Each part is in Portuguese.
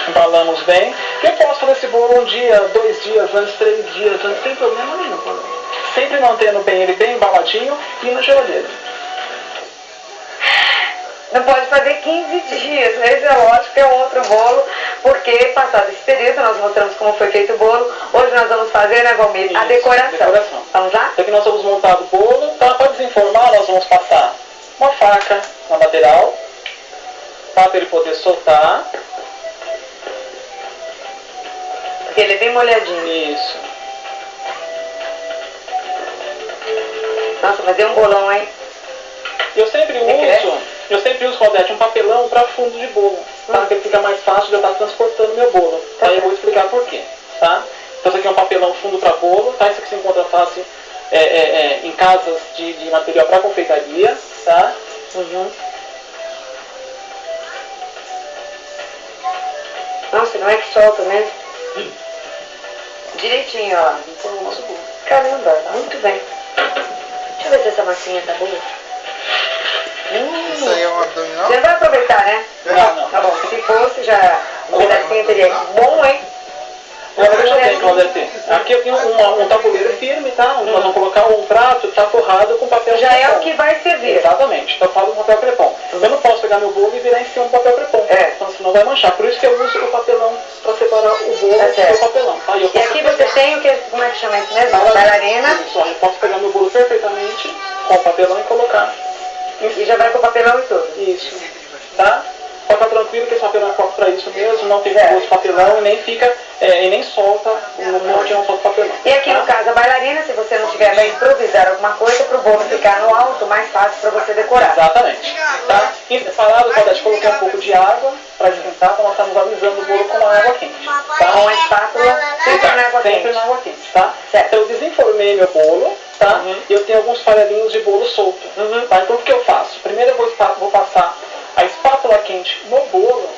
embalamos bem. Eu posso fazer esse bolo um dia, 2 dias antes, 3 dias antes, sem problema nenhum. Sempre mantendo bem ele bem embaladinho e na geladeira. Não pode fazer 15 dias, esse é lógico que é outro bolo, porque passado esse período nós mostramos como foi feito o bolo. Hoje nós vamos fazer, né, Valmir, a decoração. Vamos lá? Aqui nós vamos montar o bolo, tá? Para desenformar nós vamos passar uma faca na lateral, tá? Para ele poder soltar. Porque ele é bem molhadinho. Isso. Nossa, mas deu um bolão, hein? Eu sempre uso, Claudete, um papelão para fundo de bolo, tá? Porque fica mais fácil de eu estar transportando meu bolo. Tá? Eu vou explicar por quê, tá? Então isso aqui é um papelão fundo para bolo, tá? Isso aqui se encontra fácil em casas de material para confeitaria, tá? Nossa, não é que solta mesmo? Direitinho, ó. Então o nosso bolo. Caramba, muito bem. Deixa eu ver se essa massinha tá boa. Isso aí é um abdominal? Você não vai aproveitar, né? Não. Tá bom, se fosse já um pedacinho teria bom, hein? Agora veja bem, Claudete. Aqui eu tenho um tabuleiro firme, tá? Onde nós vamos colocar um prato, tá forrado com papel Já crepom. é o que vai servir. Exatamente, então eu falo do papel crepom. Eu não posso pegar meu bolo e virar em cima do papel crepom. Então senão vai manchar. Por isso que eu uso o papelão para separar o bolo do papelão. Tá? E aqui você tem o que, como é que chama isso mesmo? Bailarina. Isso, ó, eu posso pegar meu bolo perfeitamente com o papelão e colocar. E já vai com o papelão e tudo. Isso, tá? Pode ficar tranquilo que esse papelão é próprio para isso mesmo, não tem gosto de papelão e nem fica, e nem solta, não tinha um solto papelão. E aqui no caso a bailarina, se você não tiver bem improvisar alguma coisa para o bolo ficar no alto, mais fácil para você decorar. Exatamente. Tá? Em separado, Claudete, coloquei um pouco de água para esquentar, para nós estarmos alisando o bolo com a água quente. Tá? Com a espátula, sempre na água quente. Sempre na água quente, tá? Então eu desenformei meu bolo, tá? E eu tenho alguns farelinhos de bolo solto. Tá? Então o que eu faço? Primeiro eu vou passar a espátula quente no bolo,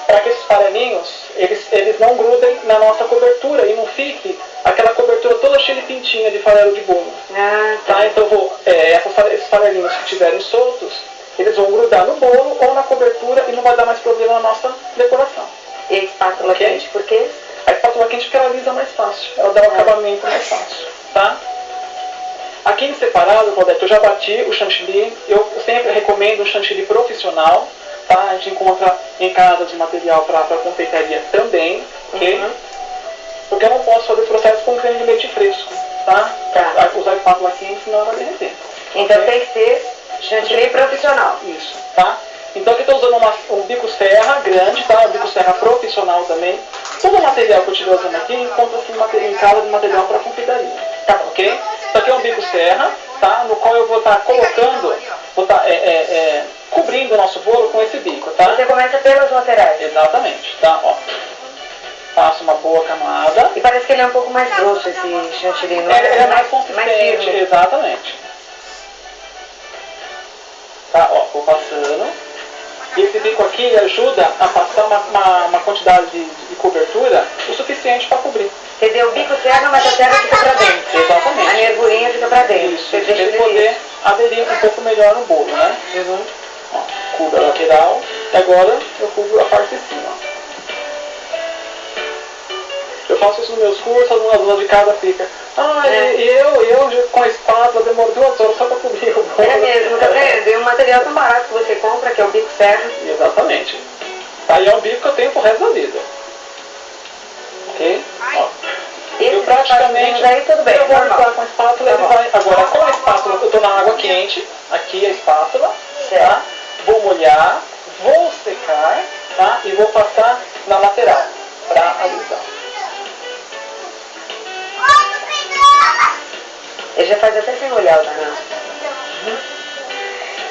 para que esses farelinhos, eles não grudem na nossa cobertura e não fique aquela cobertura toda cheia de pintinha de farelo de bolo. Tá? Então eu vou, esses farelinhos que estiverem soltos, eles vão grudar no bolo ou na cobertura e não vai dar mais problema na nossa decoração. E a espátula quente, por quê? A espátula quente porque ela alisa mais fácil, ela dá um acabamento mais fácil. Tá? Aqui em separado, Claudete, eu já bati o chantilly. Eu sempre recomendo um chantilly profissional. Tá? A gente encontra em casas de material para confeitaria também. Ok? Porque eu não posso fazer esse processo com creme de leite fresco. Tá? Usar espátula quente, senão ela vai derreter. Então tem que ser chantilly profissional. Isso. Tá? Então aqui eu estou usando um bico serra grande, tá? Um bico serra profissional também. Todo o material que eu estiver usando aqui encontra-se em casa de material para confeitaria. Tá? Ok? Isso aqui é um bico serra, tá? No qual eu vou estar colocando, vou estar cobrindo o nosso bolo com esse bico, tá? Você começa pelas laterais. Exatamente, tá? Ó. Faço uma boa camada. E parece que ele é um pouco mais grosso, esse chantilly, não é? Ele é mais consistente, mais firme. exatamente. Tá? Ó, vou passando. E esse bico aqui ele ajuda a passar uma quantidade de cobertura o suficiente para cobrir. Você deu o bico serra, mas a serra fica para dentro. Exatamente. A mergurinha fica para dentro. Isso, para ele poder aderir um pouco melhor no bolo, né? Ó, cubro a lateral e agora eu cubro a parte de cima. Eu faço isso nos meus cursos, as alunas de casa ficam. E eu com a espátula demoro 2 horas só para cobrir o bolo. É mesmo, tá vendo? E um material tão barato que você compra, que é o bico serra. Exatamente. Aí é um bico que eu tenho pro resto da vida. Ok? Ó. Eu praticamente aí, tudo bem, eu vou normal. limpar com a espátula, ele vai. Agora com a espátula, eu estou na água quente, aqui a espátula, tá? Vou molhar, vou secar, tá? E vou passar na lateral para alisar. Ele já faz até sem molhar o danado.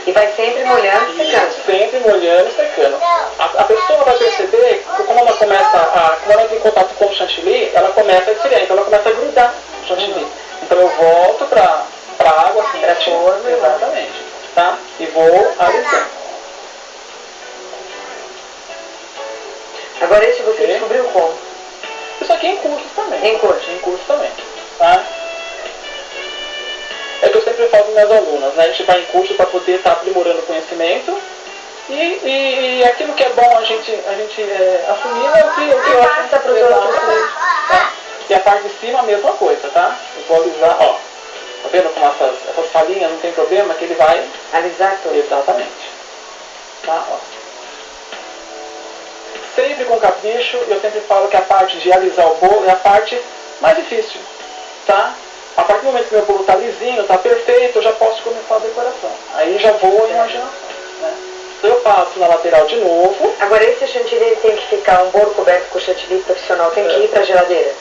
E vai sempre molhando e secando. Sempre molhando e secando. A pessoa vai perceber que como ela como ela entra em contato com o chantilly, ela começa a esfriar, então ela começa a grudar o chantilly. Então eu volto para a água assim, para forno, exatamente, tá? E vou alisando. Agora esse você descobriu como? Isso aqui é em cursos também. Em curso? Em curso também, tá? É que eu sempre falo com minhas alunas, né? A gente vai em curso para poder estar aprimorando o conhecimento e aquilo que é bom a gente assumir é o que passa para os outros. Tá? E a parte de cima a mesma coisa, tá? Eu vou alisar, ó. Tá vendo como essas falinhas não tem problema, que ele vai alisar tudo. Exatamente. Tá? Ó. Sempre com capricho, eu sempre falo que a parte de alisar o bolo é a parte mais difícil, tá? A partir do momento que meu bolo está lisinho, está perfeito, eu já posso começar a decoração. Aí já vou a imaginação, né? Então eu passo na lateral de novo. Agora esse chantilly tem que ficar um bolo coberto com chantilly profissional, tem que ir para a geladeira?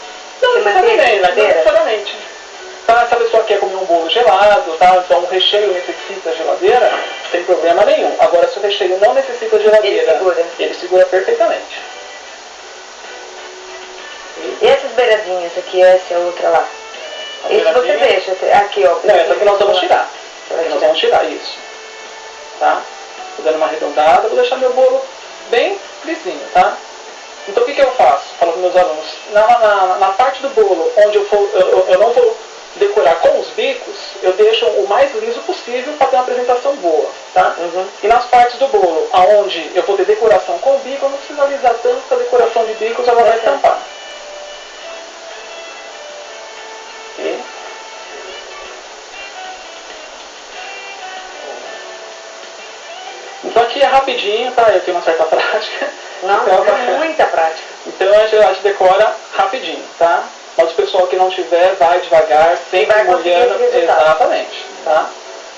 Não necessariamente. Tá? Se a pessoa quer comer um bolo gelado, tá? Então o recheio necessita geladeira, sem problema nenhum. Agora se o recheio não necessita geladeira, ele segura perfeitamente. E essas beiradinhas aqui, essa e a outra lá? Isso você deixa aqui, ó. Não, essa aqui nós vamos tirar. Nós vamos tirar isso. Tá? Tô dando uma arredondada, vou deixar meu bolo bem lisinho, tá? Então o que eu faço? Falo para meus alunos, na parte do bolo onde eu não vou decorar com os bicos, eu deixo o mais liso possível para ter uma apresentação boa, tá? E nas partes do bolo onde eu vou ter decoração com o bico, eu não preciso alisar tanto, que a decoração de bicos ela vai estampar. Okay. Então aqui é rapidinho, tá? Eu tenho uma certa prática. Não, então, é muita prática. Então a gente decora rapidinho, tá? Mas o pessoal que não tiver, vai devagar, sempre molhando. Exatamente, tá?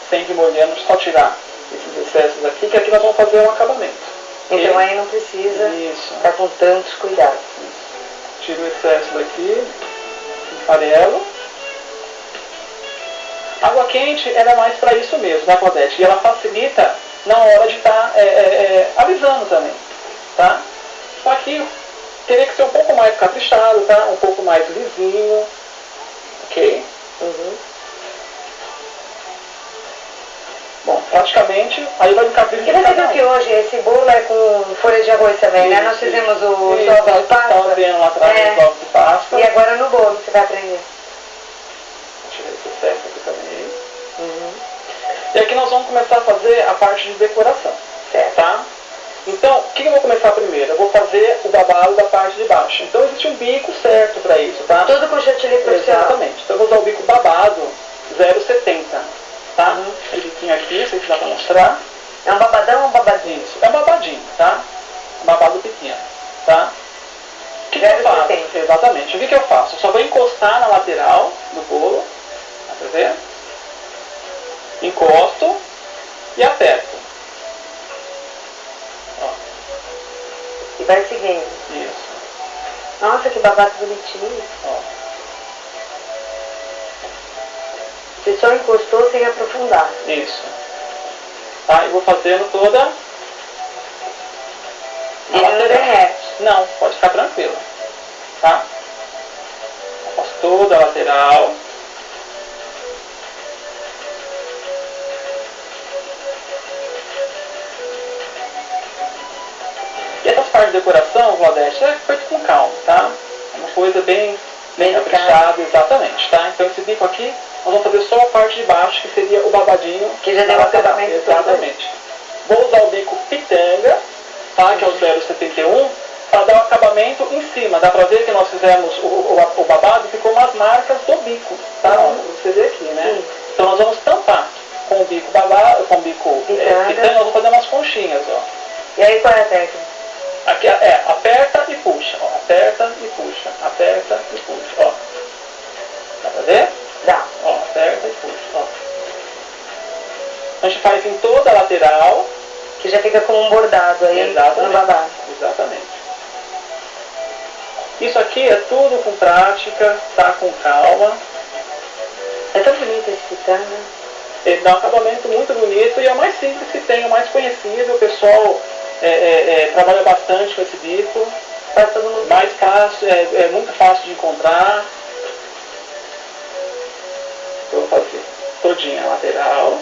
Sempre molhando, só tirar esses excessos aqui, que aqui nós vamos fazer um acabamento. Então okay? Aí não precisa ficar com tantos cuidados. Isso. Tiro o excesso daqui, farelo. Água quente, ela é mais para isso mesmo, tá, Claudete? E ela facilita na hora de estar alisando também, tá? Só que teria que ser um pouco mais caprichado, tá? Um pouco mais lisinho, ok? Bom, praticamente, aí vai no capricho de cada um. E você viu que hoje esse bolo é com folha de arroz também, né? Nós fizemos os ovos de Páscoa. Estava vendo lá atrás os ovos de Páscoa. E agora no bolo você vai aprender. Vou tirar esse excesso aqui também. E aqui nós vamos começar a fazer a parte de decoração, tá? Então, o que eu vou começar primeiro? Eu vou fazer o babado da parte de baixo. Então existe um bico certo para isso, tá? Tudo com chantilly profissional. Exatamente. Então eu vou usar o bico babado 0,70, tá? Esse biquinho aqui, não sei se dá para mostrar. É um babadão ou um babadinho? Isso, é um babadinho, tá? Um babado pequeno, tá? O que eu faço? Exatamente. O que eu faço? Eu só vou encostar na lateral do bolo, dá pra ver? Encosto e aperto. Ó. E vai seguindo. Isso. Nossa, que babado bonitinho. Ó. Você só encostou sem aprofundar. Isso. Tá? Eu vou fazendo toda. Ele não derrete. Não, pode ficar tranquilo. Tá? Eu faço toda a lateral. E essas partes de decoração, Claudete, é feito com calma, tá? É uma coisa bem caprichada, exatamente, tá? Então esse bico aqui, nós vamos fazer só a parte de baixo, que seria o babadinho. Que já deu o acabamento. Exatamente. Vou usar o bico pitanga, tá? Que é o 0,71, para dar o acabamento em cima. Dá pra ver que nós fizemos o babado e ficou umas marcas do bico, tá? Você vê aqui, né? Sim. Então nós vamos tampar com o bico babado, com o bico pitanga, nós vamos fazer umas conchinhas, ó. E aí qual é a técnica? Aqui aperta e puxa, ó, aperta e puxa, aperta e puxa, ó. Dá pra ver? Dá. Ó, aperta e puxa, ó. A gente faz em toda a lateral. Que já fica como um bordado aí no babado. Exatamente. Isso aqui é tudo com prática, tá? Com calma. É tão bonito esse pitanga. Ele dá um acabamento muito bonito e é o mais simples que tem, o mais conhecido. O pessoal trabalha bastante com esse bico. Faz todo mundo. Mais fácil, é muito fácil de encontrar. Eu vou fazer todinha a lateral.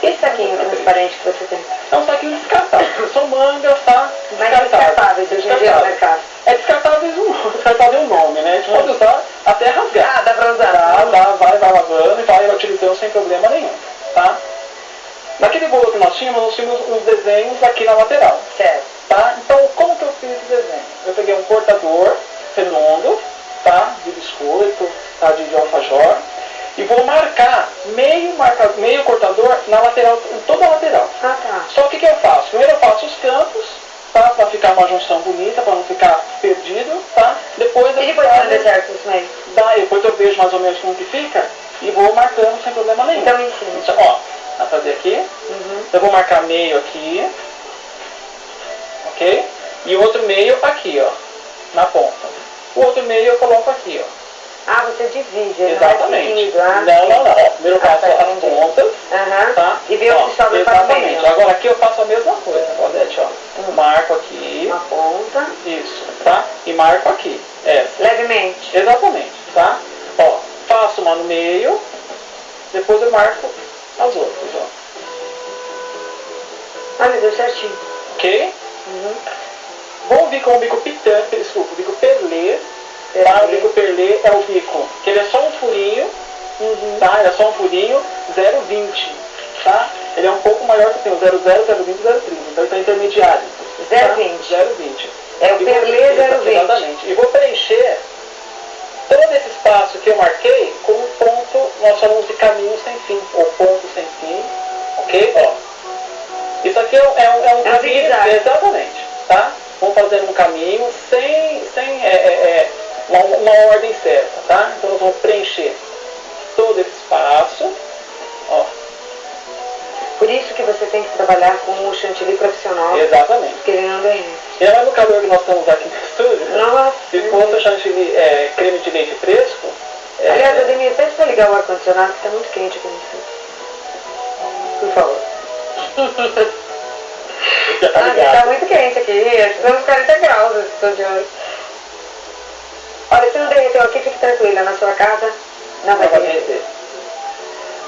E esse saquinho transparente que você tem? É um saquinho descartável. São mangas, tá? Mas descartáveis hoje em dia no mercado. É descartável o nome, né? A gente pode usar até rasgar. Ah, dá pra usar. Dá, vai lavando e vai utilizando sem problema nenhum, tá? Naquele bolo que nós tínhamos uns desenhos aqui na lateral. Certo. Tá? Então, como que eu fiz esse desenho? Eu peguei um cortador redondo, tá? De biscoito, tá? De alfajor. E vou marcar meio cortador na lateral, em toda a lateral. Ah, tá. Só que o que eu faço? Primeiro eu faço os cantos, tá? Para ficar uma junção bonita, para não ficar perdido, tá? Depois E depois quando der certo isso meio? Depois eu vejo mais ou menos como que fica e vou marcando sem problema nenhum. Então me ensina. Então, ó, vai fazer aqui. Eu vou marcar meio aqui. Ok? E o outro meio aqui, ó. Na ponta. O outro meio eu coloco aqui, ó. Ah, você divide, ele exatamente. Não, não. Ó, primeiro eu faço as pontas. Tá? E vê o que sobra para o meio. Exatamente. Agora aqui eu faço a mesma coisa, Claudete, ó. Marco aqui. Uma ponta. Isso, tá? E marco aqui. Essa. Levemente. Exatamente, tá? Ó, faço uma no meio. Depois eu marco as outras, ó. Ah, me deu certinho. Ok? Vou vir com o bico pitã, desculpa, o bico perlê. Tá? O bico perlê é o bico que ele é só um furinho, tá? Ele é só um furinho 0,20, tá? Ele é um pouco maior que o 0,0, 0,20, 0,30, então ele está intermediário. 0,20. 0,20. É o perlê 0,20. Exatamente. E vou preencher todo esse espaço que eu marquei com um ponto, nós chamamos de caminho sem fim, ou ponto sem fim, ok? Ó. Isso aqui é um caminho, exatamente, tá? Vamos fazendo um caminho sem uma ordem certa, tá? Então nós vamos preencher todo esse espaço, ó. Por isso que você tem que trabalhar com o chantilly profissional. Exatamente. Porque ele não derrete. E mais no calor que nós estamos aqui no estúdio, nossa, se fosse o chantilly creme de leite fresco... Aliás, Ademir, pede para ligar o ar-condicionado, que está muito quente aqui no estúdio. Por favor. Está muito quente aqui, acho que estamos 40 graus nesse estúdio hoje. Olha, se não derreteu aqui, fique tranquila, na sua casa não vai derreter.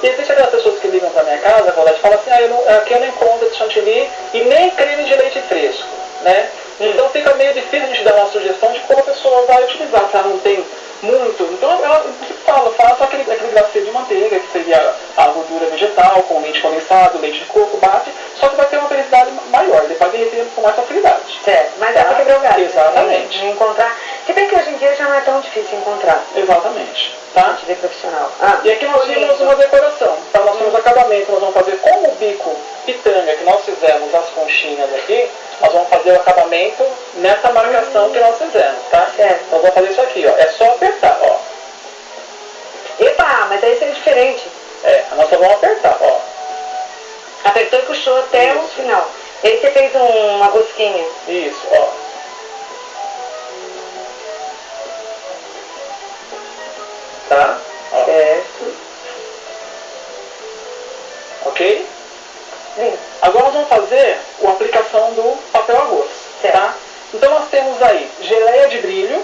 E existe aquelas pessoas que ligam para minha casa, e falam assim, aqui eu não encontro de chantilly e nem creme de leite fresco, né? Então fica meio difícil a gente dar uma sugestão de como a pessoa vai utilizar, se ela não tem muito. Então eu falo, faça aquele glacê de manteiga, que seria a gordura vegetal, com leite condensado, leite de coco, bate, só que vai ter uma velocidade maior, ele vai derreter com mais facilidade. Certo, mas é para quebrar o galho. Exatamente. Né? Encontrar, se bem que hoje em dia já não é tão difícil encontrar. Exatamente. Tá? Chantilly profissional. E aqui nós temos uma decoração, tá? Nós temos acabamento, nós vamos fazer com o bico pitanga que nós fizemos as conchinhas aqui, nós vamos fazer o acabamento nessa marcação que nós fizemos, tá? Certo. Nós vamos fazer isso aqui, ó. É só apertar, ó. Epa, mas aí seria diferente. Nós só vamos apertar, ó. Apertou e puxou até o final. E aí você fez uma rosquinha. Isso, ó. Tá? Ó. Certo. Ok? Sim. Agora nós vamos fazer a aplicação do papel arroz, tá? Então nós temos aí geleia de brilho,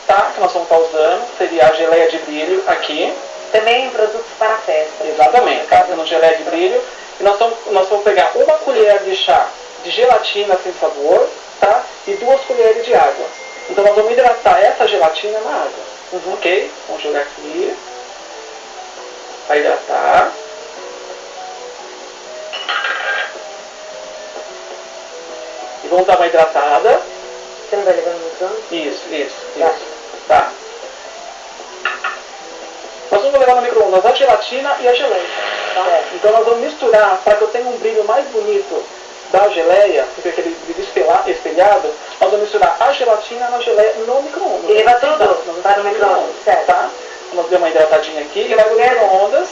tá? Que nós vamos estar usando, seria a geleia de brilho aqui. Também produtos para festa. Exatamente, tá? Temos geleia de brilho. E nós vamos pegar uma colher de chá de gelatina sem sabor, tá? E 2 colheres de água. Então nós vamos hidratar essa gelatina na água, ok? Vamos jogar aqui, para hidratar. E vamos dar uma hidratada. Você não vai levar no micro-ondas? Isso. Tá. Nós vamos levar no micro-ondas a gelatina e a geleia. Tá? Então nós vamos misturar, para que eu tenha um brilho mais bonito da geleia, porque aquele brilho espelhado, nós vamos misturar a gelatina na geleia no micro-ondas. E levar tudo para no micro-ondas, certo? Tá? Nós demos uma hidratadinha aqui e vai no micro-ondas.